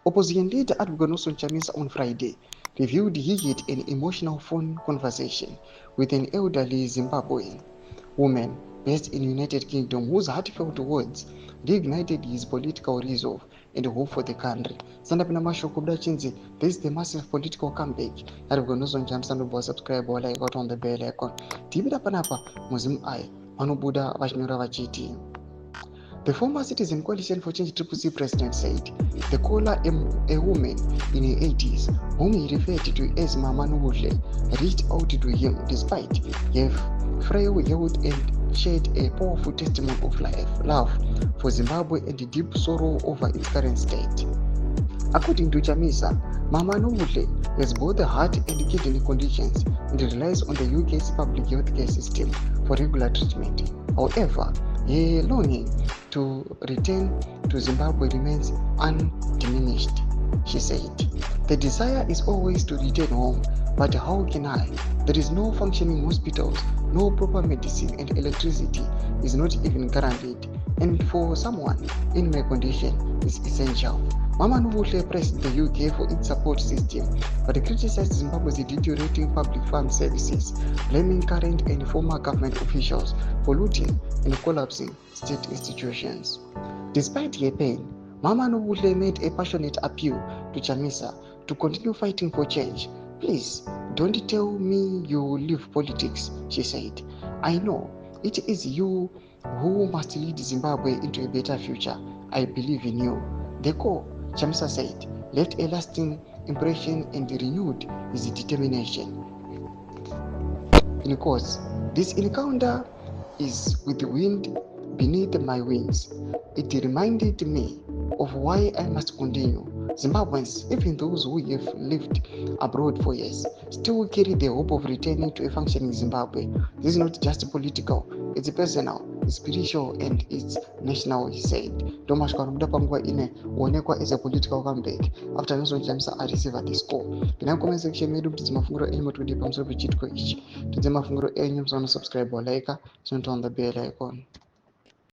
Opposition leader Advocate Nelson Chamisa on Friday revealed he had an emotional phone conversation with an elderly Zimbabwean woman based in United Kingdom whose heartfelt words reignited his political resolve and hope for the country. Sandapina mashoko chinzi, this is the massive political comeback. Advocate Nelson Chamisa ndobva subscribe wala ikauta on the bell icon. Tibida panapa muzimu aya vanobuda vachinyora vachiti. The former Citizen Coalition for Change CCC president said the caller, a woman in her 80s, whom he referred to as Mama Nubule, reached out to him despite her frail health and shared a powerful testimony of love for Zimbabwe and deep sorrow over its current state. According to Chamisa, Mama Nubule has both heart and kidney conditions and relies on the UK's public healthcare system for regular treatment. However, her longing to return to Zimbabwe remains undiminished, she said. The desire is always to return home, but how can I? There is no functioning hospitals, no proper medicine, and electricity is not even guaranteed. And for someone in my condition, is essential. Mama Nubule praised the UK for its support system, but criticized Zimbabwe's deteriorating public fund services, blaming current and former government officials for looting and collapsing state institutions. Despite her pain, Mama Nubule made a passionate appeal to Chamisa to continue fighting for change. Please, don't tell me you leave politics, she said. I know it is you who must lead Zimbabwe into a better future. I believe in you. The core, Chamisa said, left a lasting impression and renewed his determination. In course, this encounter is with the wind beneath my wings. It reminded me of why I must continue. Zimbabweans, even those who have lived abroad for years, still carry the hope of returning to a functioning Zimbabwe. This is not just political, it's personal, it's spiritual, and it's national, he said. Thomas Karuda Pangwa ine uonekwa as a political comeback after Nelson Chamisa received this call. Pina comment section medu kuti mafunguro enyu matundi pamusoro pechitiko ichi. Tudze mafunguro enyu msana subscribe or like, turn on the bell icon.